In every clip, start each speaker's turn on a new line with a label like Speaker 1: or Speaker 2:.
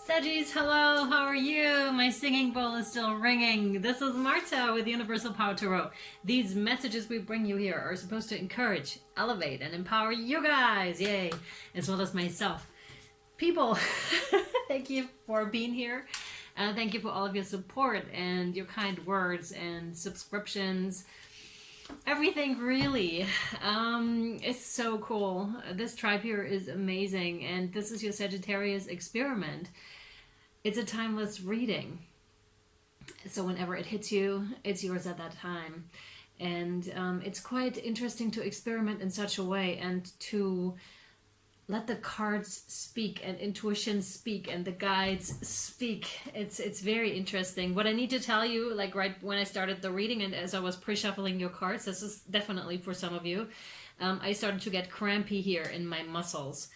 Speaker 1: Sagis, hello, how are you? My singing bowl is still ringing. This is Marthe with Universal Power Tarot. These messages we bring you here are supposed to encourage, elevate, and empower you guys, yay, as well as myself. People, thank you for being here. Thank you for all of your support and your kind words and subscriptions. Everything really. It's so cool. This tribe here is amazing, and this is your Sagittarius experiment. It's a timeless reading, so whenever it hits you, it's yours at that time. And it's quite interesting to experiment in such a way and to let the cards speak and intuition speak and the guides speak. It's very interesting. What I need to tell you, like right when I started the reading and as I was pre-shuffling your cards, this is definitely for some of you, I started to get crampy here in my muscles.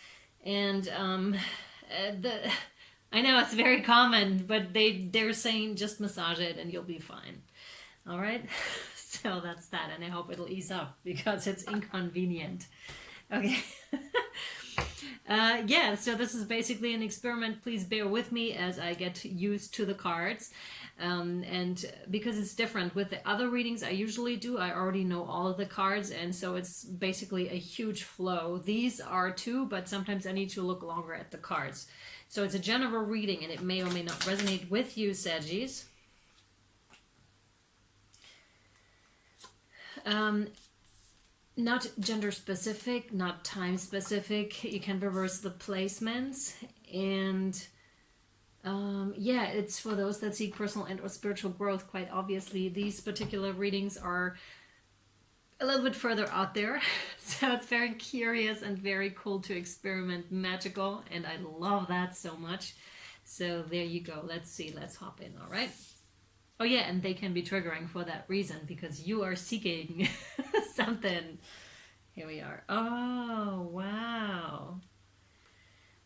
Speaker 1: And I know it's very common, but they're saying just massage it and you'll be fine. All right? So that's that, and I hope it'll ease up because it's inconvenient. Okay. Yeah, so this is basically an experiment. Please bear with me as I get used to the cards. And because it's different with the other readings I usually do, I already know all of the cards, and so it's basically a huge flow. These are too, but sometimes I need to look longer at the cards. So it's a general reading, and it may or may not resonate with you, Sagis. Not gender specific, not time specific. You can reverse the placements, and yeah, it's for those that seek personal and or spiritual growth. Quite obviously, these particular readings are a little bit further out there, so it's very curious and very cool to experiment, magical, and I love that so much. So there you go. Let's see, let's hop in. All right. Oh yeah, and they can be triggering for that reason because you are seeking something. Here we are. Oh, wow.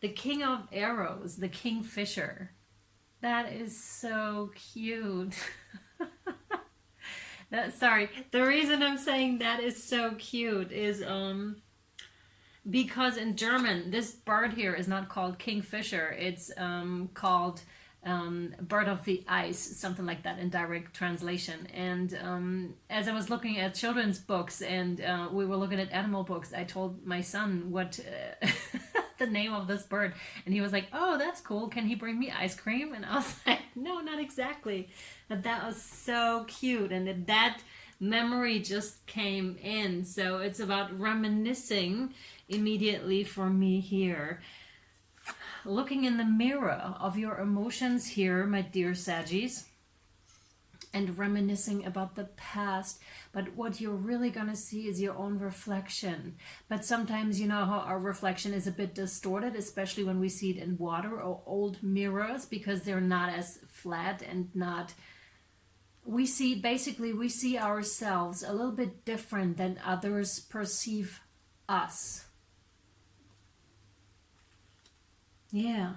Speaker 1: The King of Arrows, the Kingfisher. That is so cute. Sorry, the reason I'm saying that is so cute is because in German, this bird here is not called Kingfisher. It's called bird of the ice, something like that in direct translation. And as I was looking at children's books and we were looking at animal books, I told my son what the name of this bird, and he was like, oh, that's cool, can he bring me ice cream? And I was like, no, not exactly. But that was so cute, and that memory just came in. So it's about reminiscing immediately for me here. Looking in the mirror of your emotions here, my dear Sagis, and reminiscing about the past. But what you're really going to see is your own reflection. But sometimes, you know how our reflection is a bit distorted, especially when we see it in water or old mirrors, because they're not as flat and not... We see ourselves a little bit different than others perceive us. Yeah.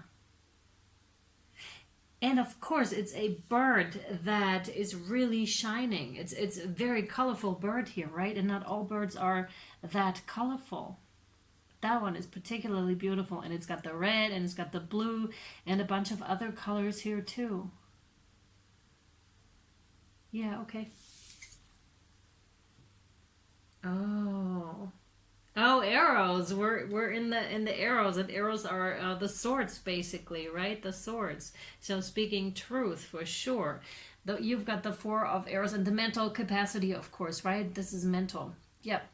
Speaker 1: And of course, it's a bird that is really shining. It's a very colorful bird here, right? And not all birds are that colorful. That one is particularly beautiful, and it's got the red and it's got the blue and a bunch of other colors here too. Yeah, okay. Oh, arrows. We're in the arrows, and arrows are the swords, basically, right? The swords. So speaking truth for sure. You've got the Four of Arrows and the mental capacity, of course, right? This is mental. Yep.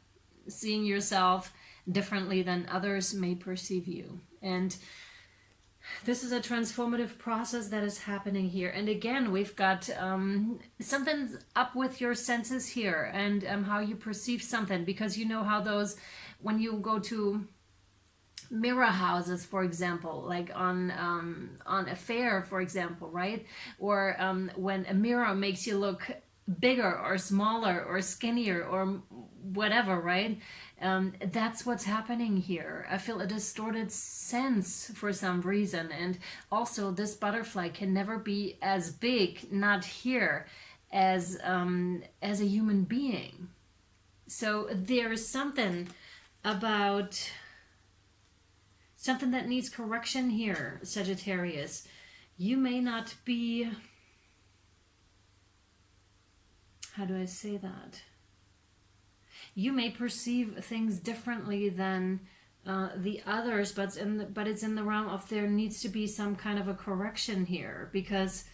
Speaker 1: Seeing yourself differently than others may perceive you. And this is a transformative process that is happening here. And again, we've got something's up with your senses here and how you perceive something, because you know how those, when you go to mirror houses, for example, like on a fair, for example, right? Or when a mirror makes you look bigger or smaller or skinnier or whatever, right? That's what's happening here. I feel a distorted sense for some reason. And also this butterfly can never be as big, not here, as a human being. So there's something about something that needs correction here, Sagittarius. You may not be, how do I say that? You may perceive things differently than the others, but it's in the realm of there needs to be some kind of a correction here, because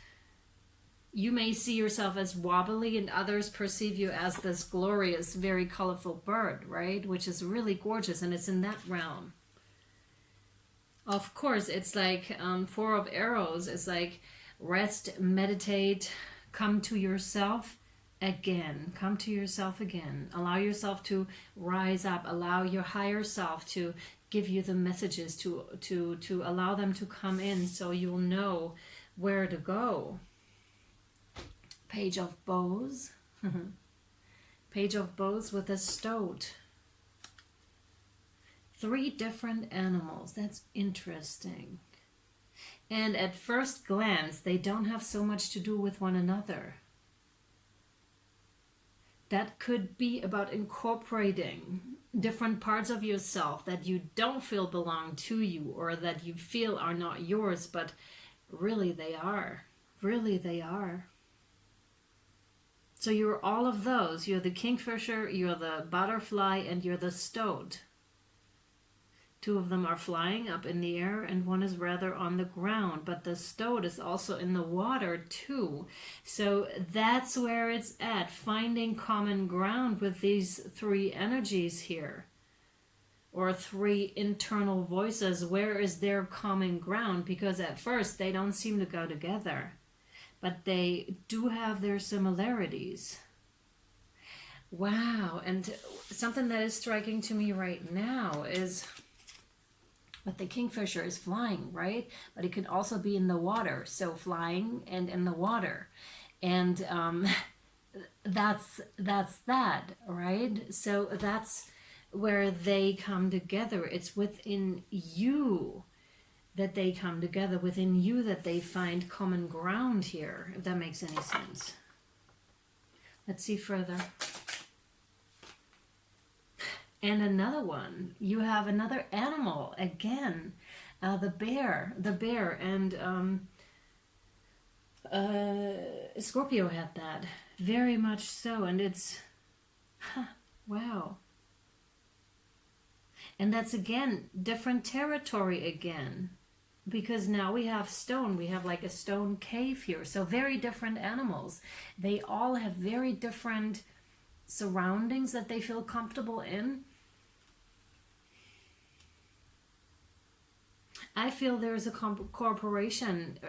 Speaker 1: you may see yourself as wobbly and others perceive you as this glorious, very colorful bird, right? Which is really gorgeous, and it's in that realm. Of course, it's like Four of Arrows. It's like rest, meditate, come to yourself again. Come to yourself again. Allow yourself to rise up. Allow your higher self to give you the messages, to allow them to come in so you'll know where to go. Page of Bows. Page of Bows with a stoat. 3 different animals. That's interesting. And at first glance, they don't have so much to do with one another. That could be about incorporating different parts of yourself that you don't feel belong to you, or that you feel are not yours, but really they are. Really they are. So you're all of those. You're the kingfisher, you're the butterfly, and you're the stoat. 2 of them are flying up in the air and one is rather on the ground, but the stoat is also in the water too. So that's where it's at, finding common ground with these 3 energies here, or 3 internal voices. Where is their common ground? Because at first they don't seem to go together, but they do have their similarities. Wow. And something that is striking to me right now is, but the kingfisher is flying, right? But it can also be in the water. So flying and in the water. And that's that, right? So that's where they come together. It's within you that they come together, within you that they find common ground here, if that makes any sense. Let's see further. And another one, you have another animal again, the bear, and Scorpio had that, very much so, and it's, wow. And that's again, different territory again, because now we have stone, we have like a stone cave here, so very different animals. They all have very different surroundings that they feel comfortable in. I feel there's a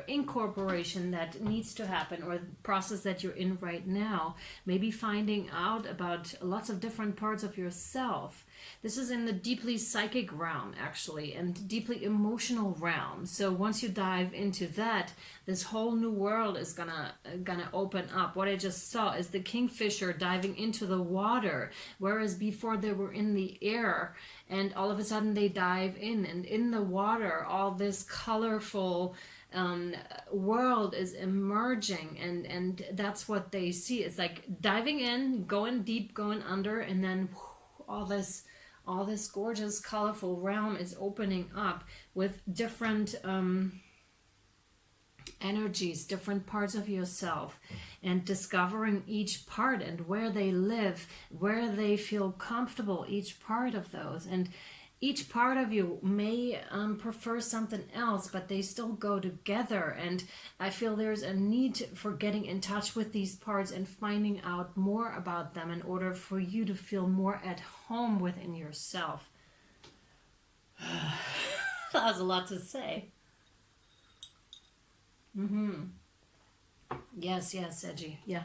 Speaker 1: incorporation that needs to happen, or the process that you're in right now. Maybe finding out about lots of different parts of yourself. This is in the deeply psychic realm, actually, and deeply emotional realm. So once you dive into that, this whole new world is gonna open up. What I just saw is the kingfisher diving into the water, whereas before they were in the air, and all of a sudden they dive in, and in the water, all this colorful world is emerging, and that's what they see. It's like diving in, going deep, going under, and then all this gorgeous, colorful realm is opening up with different energies, different parts of yourself, and discovering each part and where they live, where they feel comfortable, each part of those. And each part of you may prefer something else, but they still go together. And I feel there's a need for getting in touch with these parts and finding out more about them in order for you to feel more at home within yourself. That was a lot to say. Yes, Edgy. Yeah,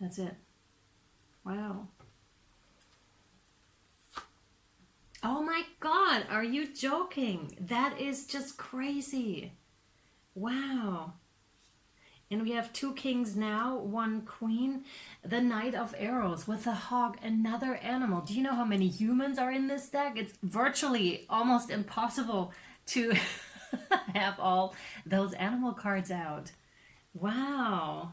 Speaker 1: that's it. Wow. Oh my God, are you joking? That is just crazy. Wow. And we have 2 kings now, 1 queen. The Knight of Arrows with a hawk, another animal. Do you know how many humans are in this deck? It's virtually almost impossible to have all those animal cards out. Wow.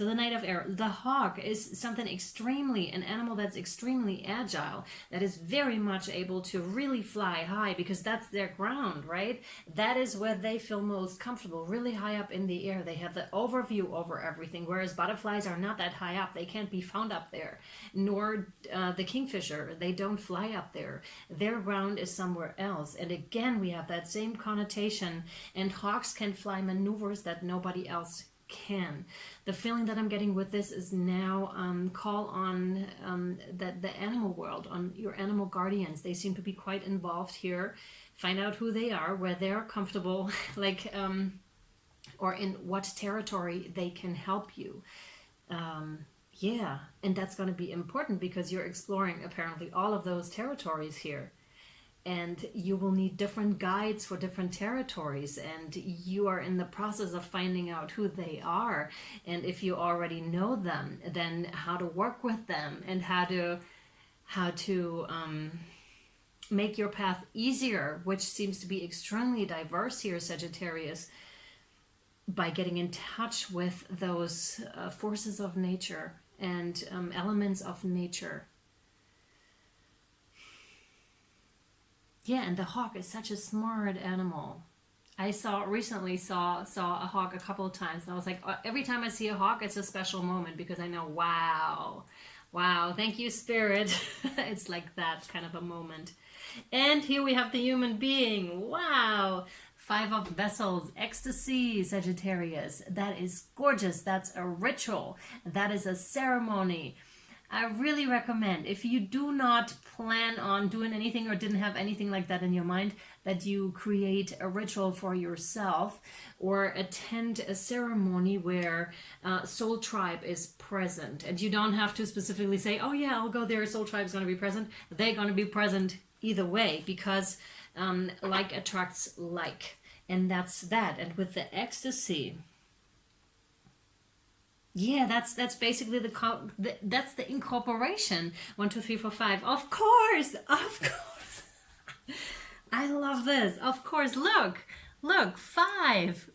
Speaker 1: So the Knight of Arrows, the hawk is something extremely, an animal that's extremely agile, that is very much able to really fly high because that's their ground, right? That is where they feel most comfortable, really high up in the air. They have the overview over everything, whereas butterflies are not that high up. They can't be found up there. Nor the kingfisher, they don't fly up there. Their ground is somewhere else. And again, we have that same connotation, and hawks can fly maneuvers that nobody else can. The feeling that I'm getting with this is now call on the animal world, on your animal guardians. They seem to be quite involved here. Find out who they are, where they're comfortable, like or in what territory they can help you. Yeah, and that's going to be important because you're exploring apparently all of those territories here. And you will need different guides for different territories, and you are in the process of finding out who they are, and if you already know them, then how to work with them and how to make your path easier, which seems to be extremely diverse here, Sagittarius, by getting in touch with those forces of nature and elements of nature. Yeah, and the hawk is such a smart animal. I recently saw a hawk a couple of times, and I was like, every time I see a hawk, it's a special moment because I know, wow, thank you, Spirit. It's like that kind of a moment. And here we have the human being. Wow. 5 of Vessels, ecstasy, Sagittarius. That is gorgeous. That's a ritual. That is a ceremony. I really recommend, if you do not plan on doing anything or didn't have anything like that in your mind, that you create a ritual for yourself or attend a ceremony where Soul Tribe is present. And you don't have to specifically say, oh yeah, I'll go there, Soul Tribe is going to be present. They're going to be present either way because like attracts like. And that's that. And with the ecstasy... yeah, that's basically that's the incorporation. 1, 2, 3, 4, 5. Of course. I love this. Of course. Look, 5.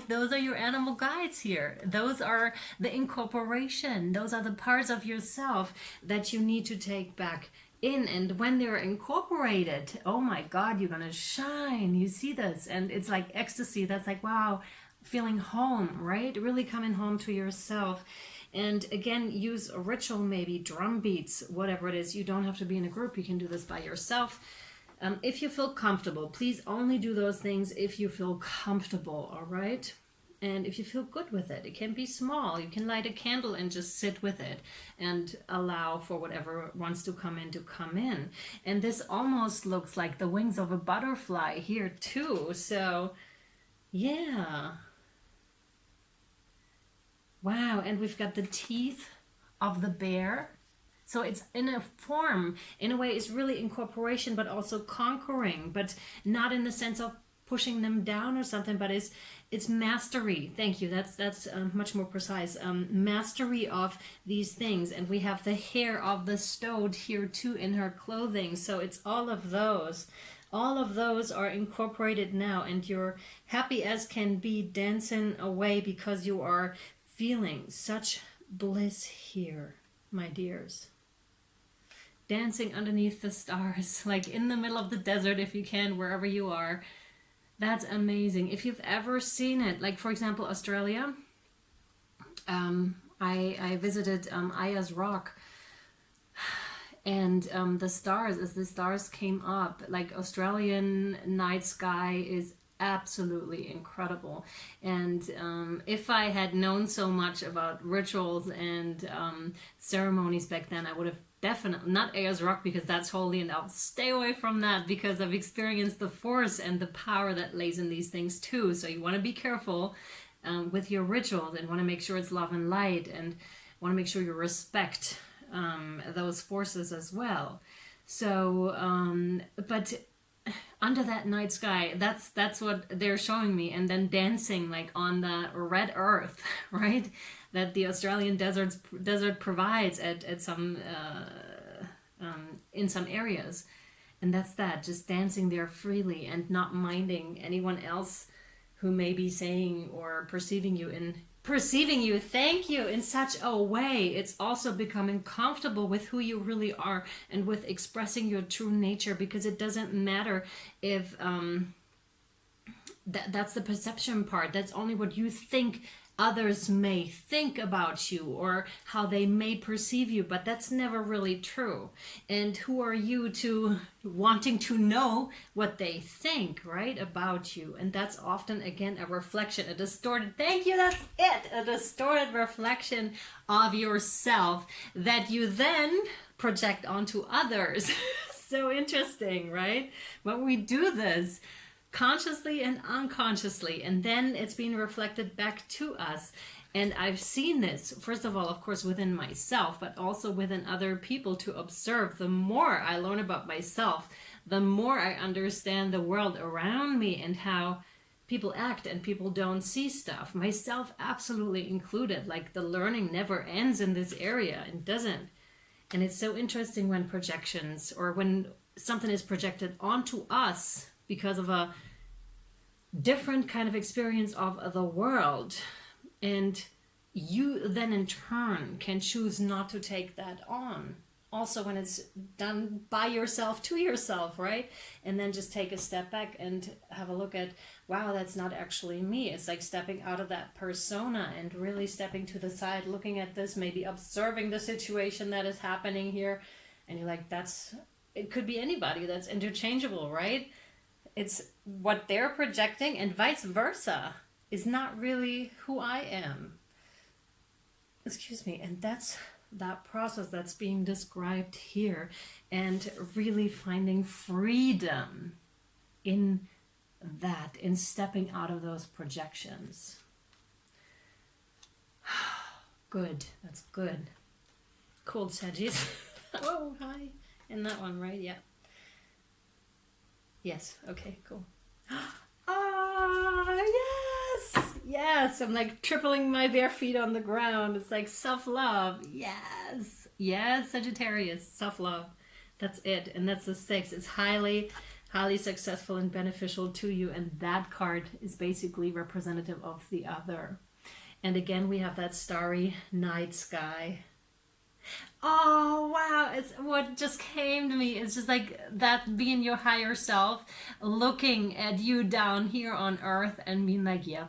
Speaker 1: Those are your animal guides here. Those are the incorporation. Those are the parts of yourself that you need to take back in, and when they're incorporated, oh my God, you're gonna shine. You see this, and it's like ecstasy. That's like, wow. Feeling home, right? Really coming home to yourself. And again, use a ritual, maybe drum beats, whatever it is. You don't have to be in a group. You can do this by yourself. If you feel comfortable, please only do those things if you feel comfortable, all right? And if you feel good with it, it can be small. You can light a candle and just sit with it and allow for whatever wants to come in to come in. And this almost looks like the wings of a butterfly here too. So yeah. Wow, and we've got the teeth of the bear. So it's in a form, in a way, it's really incorporation, but also conquering, but not in the sense of pushing them down or something, but it's mastery. Thank you. That's much more precise. Mastery of these things. And we have the hair of the stoat here too in her clothing. So it's all of those. All of those are incorporated now, and you're happy as can be, dancing away because you are feeling such bliss here, my dears. Dancing underneath the stars, like in the middle of the desert if you can, wherever you are. That's amazing. If you've ever seen it, like for example, Australia, I visited Ayers Rock, and the stars, as the stars came up, like Australian night sky is absolutely incredible. And if I had known so much about rituals and ceremonies back then, I would have definitely, not Ayers Rock because that's holy and I'll stay away from that because I've experienced the force and the power that lays in these things too. So you want to be careful with your rituals and want to make sure it's love and light, and want to make sure you respect those forces as well. So but under that night sky, that's what they're showing me. And then dancing like on the red earth, right, that the Australian desert provides at some in some areas. And that's that, just dancing there freely and not minding anyone else who may be saying or perceiving you perceiving you, thank you, in such a way. It's also becoming comfortable with who you really are and with expressing your true nature, because it doesn't matter if that's the perception part. That's only what you think others may think about you or how they may perceive you, but that's never really true. And who are you to wanting to know what they think, right, about you? And that's often, again, a reflection, a distorted, thank you, that's it, a distorted reflection of yourself that you then project onto others. So interesting, right? When we do this consciously and unconsciously, and then it's being reflected back to us. And I've seen this, first of all, of course, within myself, but also within other people, to observe. The more I learn about myself, the more I understand the world around me and how people act and people don't see stuff, myself absolutely included. Like, the learning never ends in this area. It doesn't. And it's so interesting when projections, or when something is projected onto us because of a different kind of experience of the world, and you then in turn can choose not to take that on. Also when it's done by yourself to yourself, right? And then just take a step back and have a look at, wow, that's not actually me. It's like stepping out of that persona and really stepping to the side, looking at this, maybe observing the situation that is happening here, and you're like, it could be anybody. That's interchangeable, right? It's what they're projecting, and vice versa is not really who I am. Excuse me. And that's that process that's being described here, and really finding freedom in that, in stepping out of those projections. Good. That's good. Cool, Saggies. Oh, hi. And that one, right? Yeah. Yes. Okay, cool. Ah, yes. Yes. I'm like tripling my bare feet on the ground. It's like self-love. Yes. Yes, Sagittarius. Self-love. That's it. And that's the 6. It's highly, highly successful and beneficial to you. And that card is basically representative of the other. And again, we have that starry night sky. Oh wow, it's what just came to me. It's just like that, being your higher self looking at you down here on earth and being like, yeah,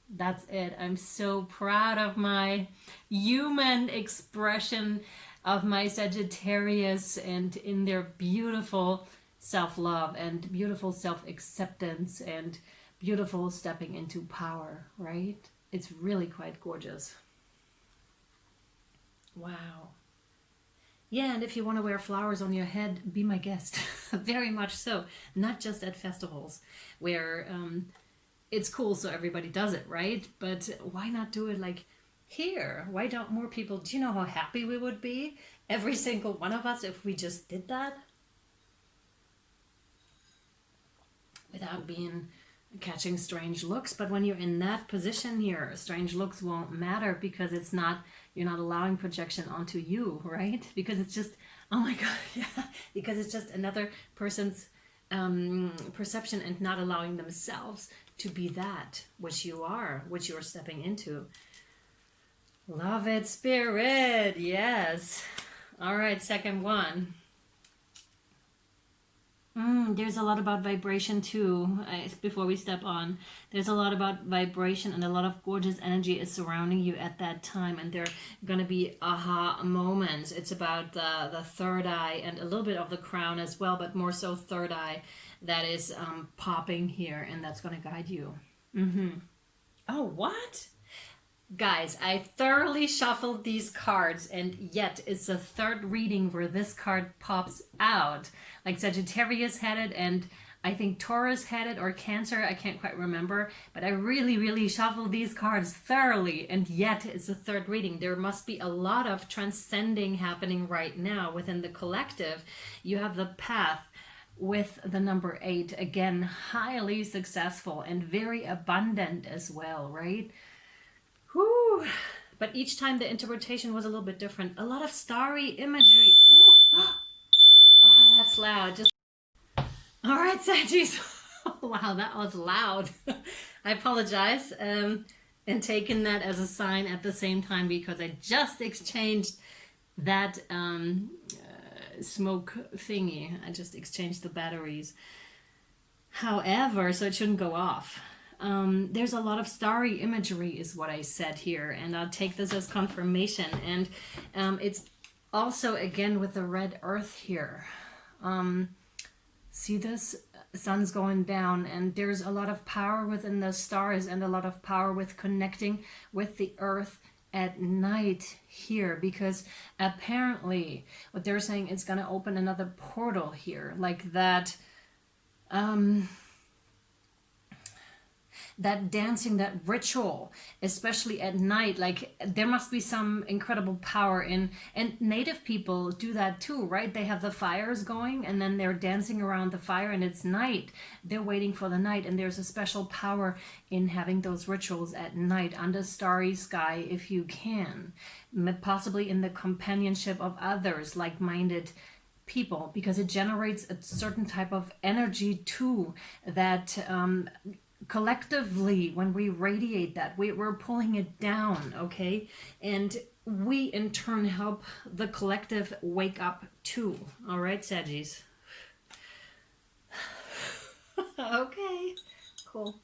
Speaker 1: that's it. I'm so proud of my human expression of my Sagittarius, and in their beautiful self-love and beautiful self-acceptance and beautiful stepping into power, right? It's really quite gorgeous. Wow. Yeah, and if you want to wear flowers on your head, be my guest. Very much so. Not just at festivals where it's cool so everybody does it, right? But why not do it like here? Why don't more people? Do you know how happy we would be, every single one of us, if we just did that? Without being catching strange looks. But when you're in that position here, strange looks won't matter, because it's not, you're not allowing projection onto you, right? Because it's just, oh my god, yeah, because it's just another person's perception, and not allowing themselves to be that which you are, which you're stepping into. Love it, Spirit. Yes. All right, second one. There's a lot about vibration too. Before we step on, there's a lot about vibration, and a lot of gorgeous energy is surrounding you at that time, and there are going to be aha moments. It's about the third eye and a little bit of the crown as well, but more so third eye that is popping here, and that's going to guide you. Oh, what? Guys, I thoroughly shuffled these cards, and yet it's the third reading where this card pops out. Like Sagittarius had it, and I think Taurus had it, or Cancer, I can't quite remember. But I really, really shuffled these cards thoroughly, and yet it's the third reading. There must be a lot of transcending happening right now within the collective. You have the path with the number 8, again, highly successful and very abundant as well, right? Whew. But each time the interpretation was a little bit different. A lot of starry imagery. Ooh. Oh, that's loud. Just all right, Saggies. Wow, that was loud. I apologize. and taken that as a sign at the same time, because I just exchanged that smoke thingy. I just exchanged the batteries. However, so it shouldn't go off. There's a lot of starry imagery is what I said here, and I'll take this as confirmation. And it's also, again, with the red earth here. See this? Sun's going down, and there's a lot of power within the stars and a lot of power with connecting with the earth at night here, because apparently what they're saying is going to open another portal here, like that that dancing, that ritual, especially at night. Like there must be some incredible power in, and native people do that too, right? They have the fires going and then they're dancing around the fire, and it's night. They're waiting for the night, and there's a special power in having those rituals at night under starry sky if you can, possibly in the companionship of others, like-minded people, because it generates a certain type of energy too that collectively, when we radiate that, we're pulling it down, okay? And we in turn help the collective wake up too. All right, Saggies. Okay, cool.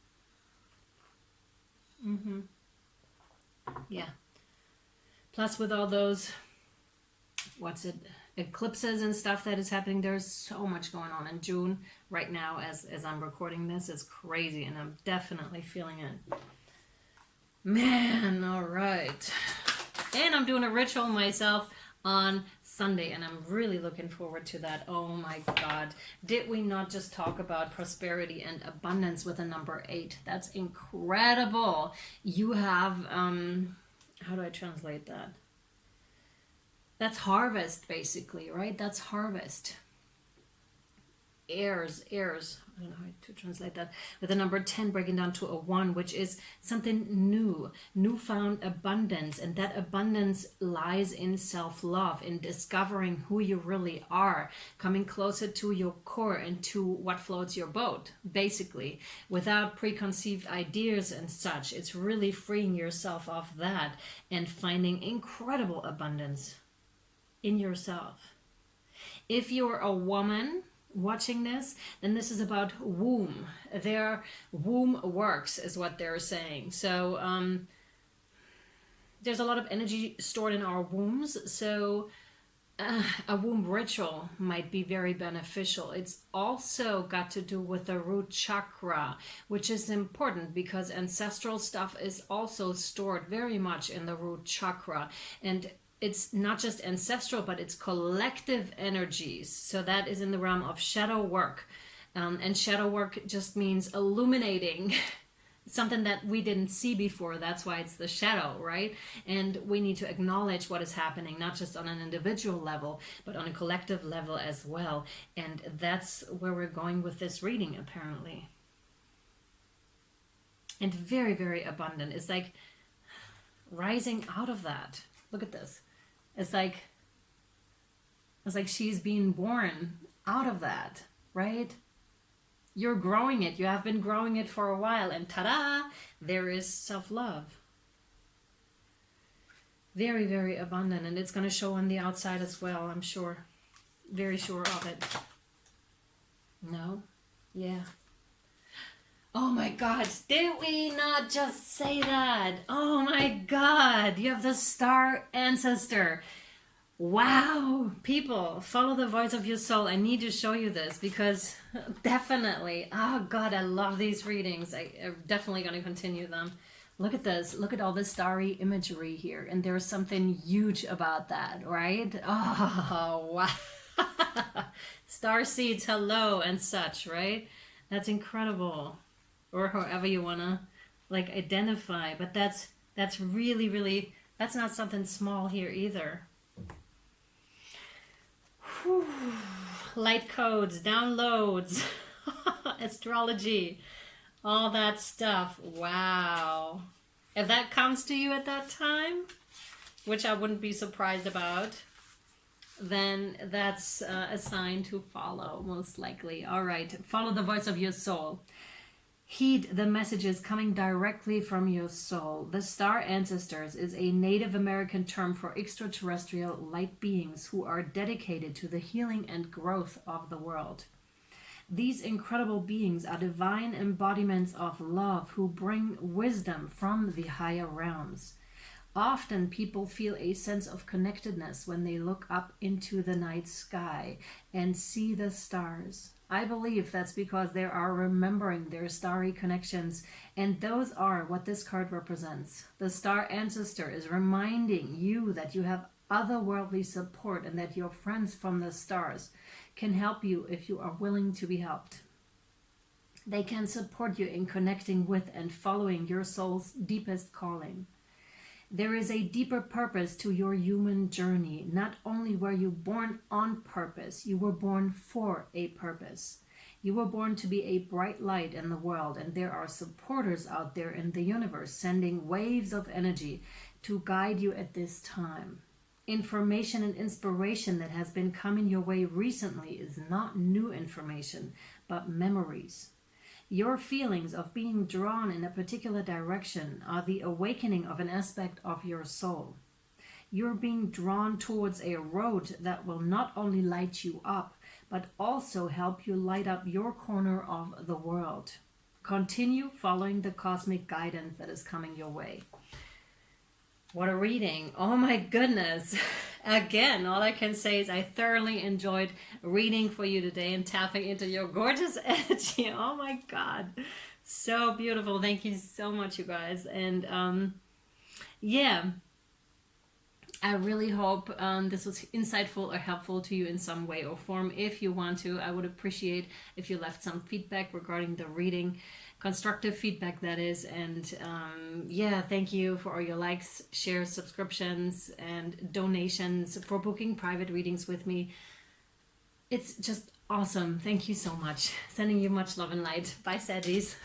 Speaker 1: Yeah. Plus with all those, eclipses and stuff that is happening, there's so much going on in June right now as I'm recording this. It's crazy, and I'm definitely feeling it. Man, all right. And I'm doing a ritual myself on Sunday, and I'm really looking forward to that. Oh my God. Did we not just talk about prosperity and abundance with the number 8? That's incredible. You have, how do I translate that? That's harvest, basically, right? That's harvest. Heirs. I don't know how to translate that. With the number 10 breaking down to a 1, which is something new, newfound abundance. And that abundance lies in self-love, in discovering who you really are, coming closer to your core and to what floats your boat, basically, without preconceived ideas and such. It's really freeing yourself of that and finding incredible abundance in yourself. If you're a woman watching this, then this is about womb. Their womb works is what they're saying. So there's a lot of energy stored in our wombs, so a womb ritual might be very beneficial. It's also got to do with the root chakra, which is important because ancestral stuff is also stored very much in the root chakra. And it's not just ancestral, but it's collective energies. So that is in the realm of shadow work. And shadow work just means illuminating something that we didn't see before. That's why it's the shadow, right? And we need to acknowledge what is happening, not just on an individual level, but on a collective level as well. And that's where we're going with this reading, apparently. And very, very abundant. It's like rising out of that. Look at this. It's like she's being born out of that, right? You're growing it. You have been growing it for a while, and ta-da, there is self-love. Very, very abundant, and it's going to show on the outside as well, I'm sure. Very sure of it. No? Yeah. Oh my God, did we not just say that? Oh my God, you have the star ancestor. Wow, people, follow the voice of your soul. I need to show you this because definitely, oh God, I love these readings. I'm definitely going to continue them. Look at this. Look at all the starry imagery here. And there's something huge about that, right? Oh, wow. Star seeds, hello, and such, right? That's incredible. Or however you want to like identify, but that's really, really, that's not something small here either. Whew. Light codes, downloads, astrology, all that stuff. Wow. If that comes to you at that time, which I wouldn't be surprised about, then that's a sign to follow, most likely. All right, follow the voice of your soul. Heed the messages coming directly from your soul. The star ancestors is a Native American term for extraterrestrial light beings who are dedicated to the healing and growth of the world. These incredible beings are divine embodiments of love who bring wisdom from the higher realms. Often people feel a sense of connectedness when they look up into the night sky and see the stars. I believe that's because they are remembering their starry connections, and those are what this card represents. The star ancestor is reminding you that you have otherworldly support and that your friends from the stars can help you if you are willing to be helped. They can support you in connecting with and following your soul's deepest calling. There is a deeper purpose to your human journey. Not only were you born on purpose, you were born for a purpose. You were born to be a bright light in the world, and there are supporters out there in the universe sending waves of energy to guide you at this time. Information and inspiration that has been coming your way recently is not new information, but memories. Your feelings of being drawn in a particular direction are the awakening of an aspect of your soul. You're being drawn towards a road that will not only light you up, but also help you light up your corner of the world. Continue following the cosmic guidance that is coming your way. What a reading. Oh my goodness. Again, all I can say is I thoroughly enjoyed reading for you today and tapping into your gorgeous energy. Oh my God. So beautiful. Thank you so much, you guys. And yeah, I really hope this was insightful or helpful to you in some way or form. If you want to, I would appreciate if you left some feedback regarding the reading. Constructive feedback, that is. And yeah, thank you for all your likes, shares, subscriptions, and donations, for booking private readings with me. It's just awesome. Thank you so much. Sending you much love and light. Bye, Saggies.